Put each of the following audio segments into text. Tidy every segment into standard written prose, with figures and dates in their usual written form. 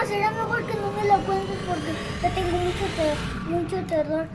Será mejor que no me lo cuentes porque yo tengo mucho terror.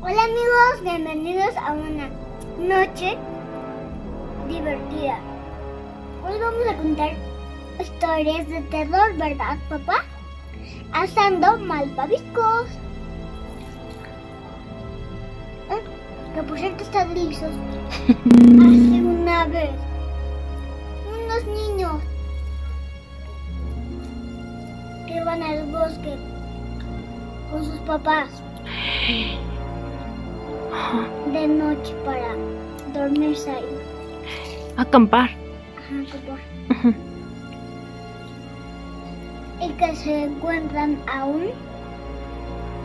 Hola amigos, bienvenidos a una noche divertida. Hoy vamos a contar historias de terror, ¿verdad, papá? Asando malvaviscos. Que por cierto está delicioso. Hace una vez, unos niños que iban al bosque con sus papás de noche para dormirse ahí. Acampar. Ajá, acampar. Y que se encuentran a un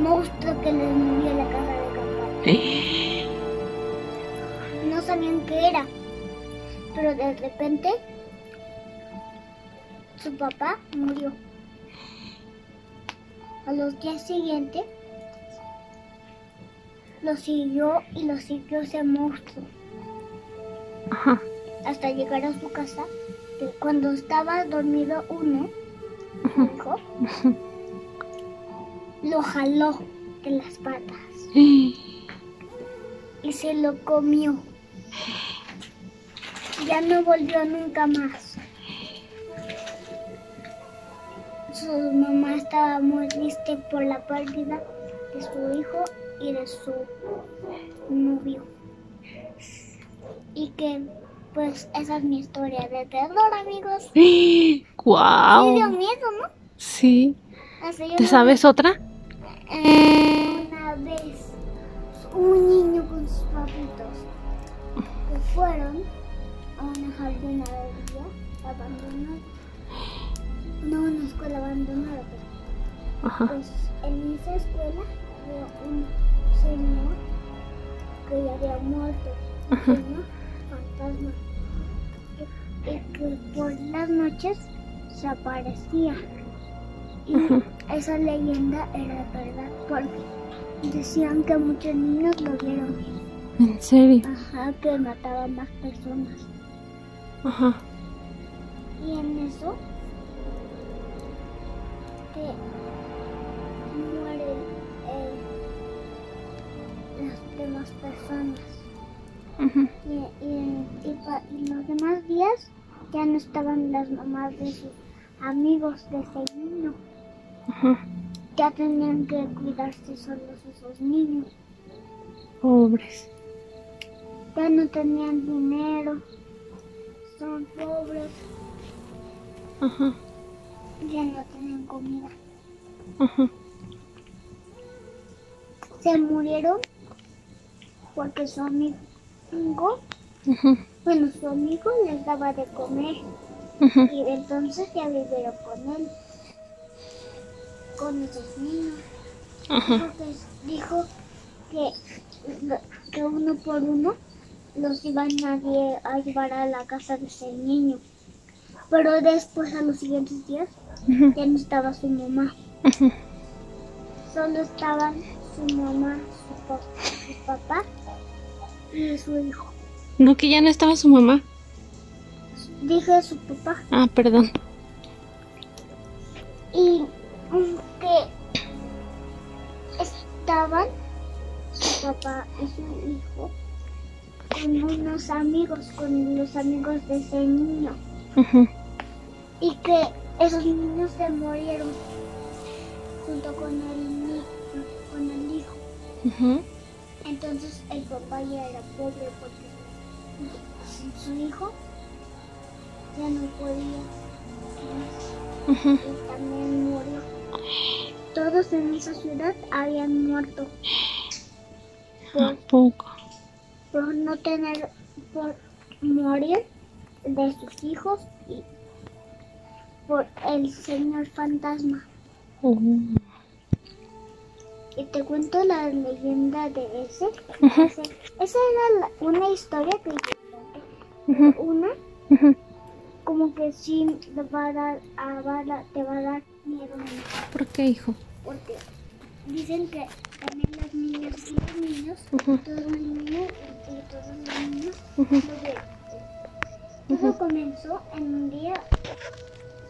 monstruo que les movía la casa de acampar. No sabían qué era, pero de repente su papá murió. A los días siguientes lo siguió ese monstruo. Ajá. Hasta llegar a su casa. Cuando estaba dormido uno, su hijo, lo jaló de las patas y se lo comió. Ya no volvió nunca más. Su mamá estaba muy triste por la pérdida de su hijo y de su novio. Y que pues esa es mi historia de terror, amigos. ¡Guau! Sí dio miedo, ¿no? Sí. Así ¿Te sabes otra? Una vez un niño con sus papitos que fueron a una jardinería abandonada. No, una escuela abandonada, pero Ajá. pues en esa escuela había un señor que ya había muerto, un señor fantasma, y que por las noches se aparecía. Y esa leyenda era verdad, porque decían que muchos niños lo vieron. ¿En serio? Ajá, que mataba más personas. Ajá. Y en eso que mueren las demás personas. Ujú. Y los demás días ya no estaban las mamás de sus amigos de ese niño. Ajá. Ya tenían que cuidarse solos esos niños. Pobres. Ya no tenían dinero. Son pobres. Ajá. Ya no tenían comida. Ajá. Se murieron porque su amigo, Ujú. bueno, su amigo les daba de comer. Ujú. Y entonces ya vivieron con él, con esos niños. Ajá. Dijo que uno por uno los iban a llevar a la casa de ese niño. Pero después, a los siguientes días, Ujú. ya no estaba su mamá. Ujú. Solo estaban su mamá, su papá y su hijo. No, que ya no estaba su mamá. Dije su papá. Ah, perdón. Y que estaban su papá y su hijo con unos amigos, con los amigos de ese niño. Ujú. Y que esos niños se murieron junto con el hijo. Ujú. Entonces el papá ya era pobre porque sin su hijo ya no podía más. Ujú. Y también murió. Todos en esa ciudad habían muerto ¿A poco? por morir de sus hijos y por el señor fantasma. Y te cuento la leyenda de ese. Ujú. Esa era una historia que yo inventé. Ujú. Una Ujú. como que sí te va a dar miedo, mamá. ¿Por qué, hijo? Porque dicen que también las niñas y los niños, Ujú. todos los niños y todos los niños, Ujú. lo ven. Todo comenzó en un día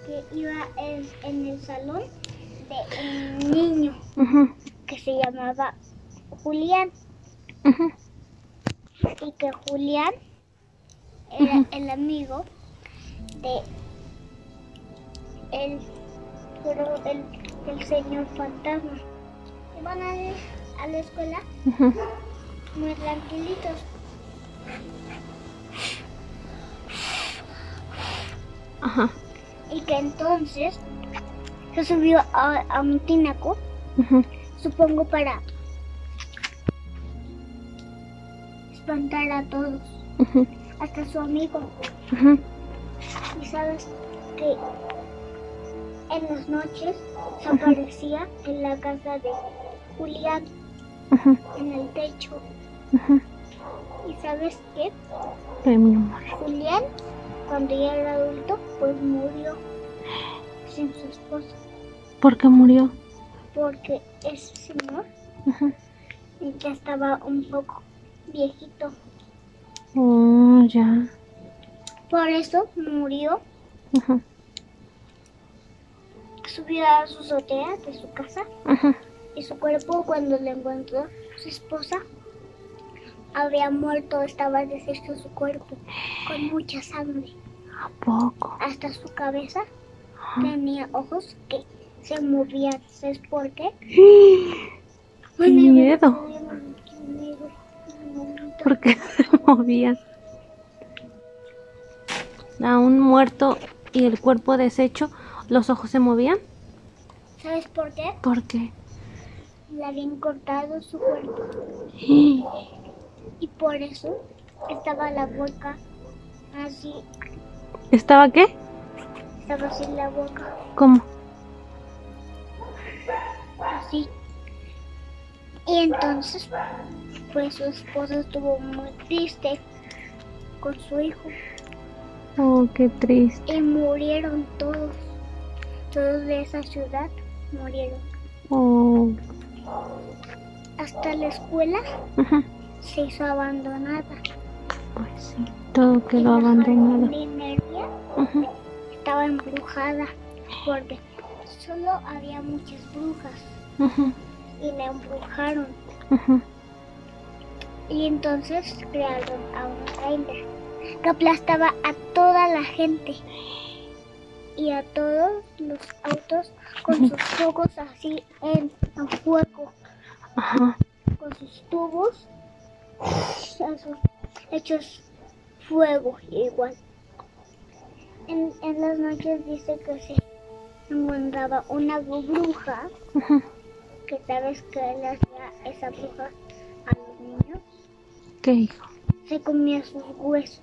que iba en el salón de un niño Ujú. que se llamaba Julián, Ujú. y que Julián era el amigo de el señor fantasma. Iban a la escuela Ujú. muy tranquilitos. Ajá. Y que entonces se subió a un tinaco, Ujú. supongo para espantar a todos, Ujú. hasta su amigo. Ujú. Y sabes que en las noches se aparecía en la casa de Julián, Ujú. en el techo. Ujú. ¿Y sabes qué? Ay, mi amor. Julián, cuando ya era adulto, pues murió sin su esposa, ¿Por qué murió? porque ese señor Ujú. ya estaba un poco viejito. Oh, ya. Por eso murió. Ujú. Subió a su azotea de su casa Ujú. y su cuerpo, cuando le encontró su esposa, había muerto, estaba deshecho su cuerpo, con mucha sangre. ¿A poco? Hasta su cabeza Ajá. tenía ojos que se movían. ¿Sabes por qué? ¡Qué miedo! Miedo. ¿Por qué se movía? A un muerto y el cuerpo deshecho, ¿los ojos se movían? ¿Sabes por qué? ¿Por qué? Le habían cortado su cuerpo ¡Ah! y por eso estaba la boca así, ¿Estaba qué? estaba así la boca, ¿Cómo? así. Y entonces, pues su esposa estuvo muy triste con su hijo Oh, qué triste. y murieron todos de esa ciudad murieron. Oh. Hasta la escuela Ujú. se hizo abandonada. Pues sí, todo Y quedó la abandonado. jardinería Ujú. estaba embrujada porque solo había muchas brujas Ujú. y la embrujaron. Ujú. Y entonces crearon a una reina que aplastaba a toda la gente y a todos los autos con sus focos así en fuego, Ajá. con sus tubos hechos fuego igual. En las noches dice que se encontraba una bruja, Ujú. que sabes que le hacía esa bruja a los niños. ¿Qué, hijo? Se comía sus huesos,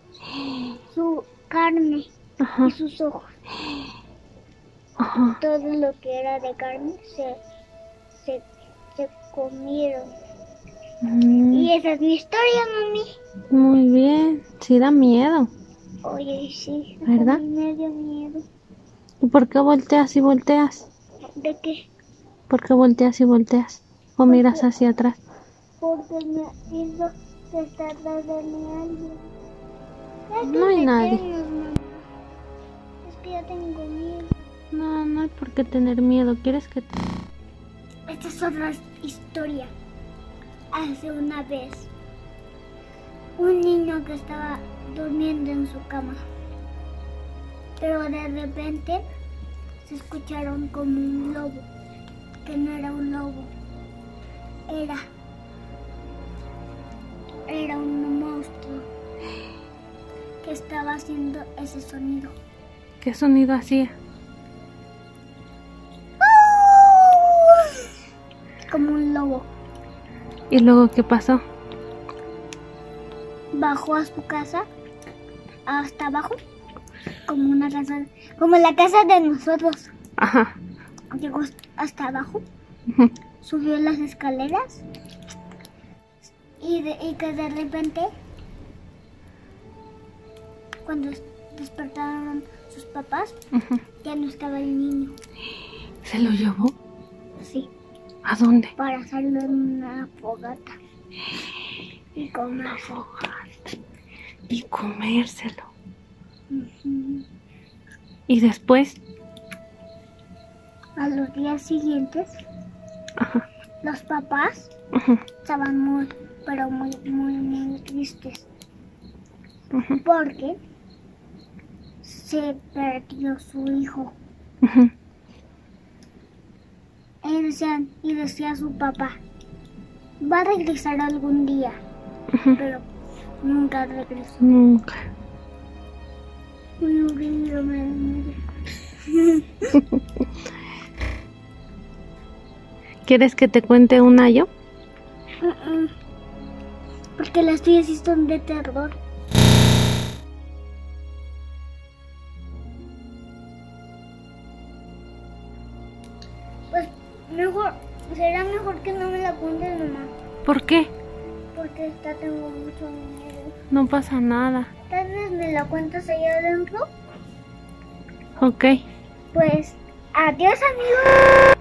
su carne Ajá. y sus ojos. Ajá. Todo lo que era de carne se comieron. Y esa es mi historia, mami. Muy bien. Sí da miedo. Oye, sí, ¿Verdad? me dio miedo. ¿Y por qué volteas y volteas? ¿De qué? ¿Por qué volteas y volteas? ¿O miras hacia atrás? Porque me hizo que está atrás de mí alguien. Hay que No hay nadie. meternos, mamá. Es que ya tengo miedo. No, no hay por qué tener miedo. ¿Quieres que te... Esta es otra historia. Hace una vez, un niño que estaba durmiendo en su cama, pero de repente se escucharon como un lobo, que no era un lobo, era un monstruo que estaba haciendo ese sonido. ¿Qué sonido hacía? Como un lobo. ¿Y luego qué pasó? Bajó a su casa, hasta abajo, como una casa, como la casa de nosotros. Ajá. Llegó hasta abajo, Ujú. subió las escaleras y que de repente, cuando despertaron sus papás, Ujú. ya no estaba el niño. ¿Se lo llevó? Sí, ¿A dónde? para hacerlo en una fogata y comérselo. Y comérselo. Ujú. Y después, A los días siguientes, ajá, los papás ujú, estaban muy, pero muy, muy, muy tristes ujú, porque se perdió su hijo. ujú. Y decía su papá, va a regresar algún día, Ujú. pero nunca regresó. Nunca. Muy horrible, me muero. ¿Quieres que te cuente una yo? Porque las tuyas sí son de terror. Pues será mejor que no me la cuentes, mamá, ¿Por qué? porque esta tengo mucho miedo. No pasa nada. Tal vez me la cuentas allá adentro. Ok. Pues, adiós, amigos.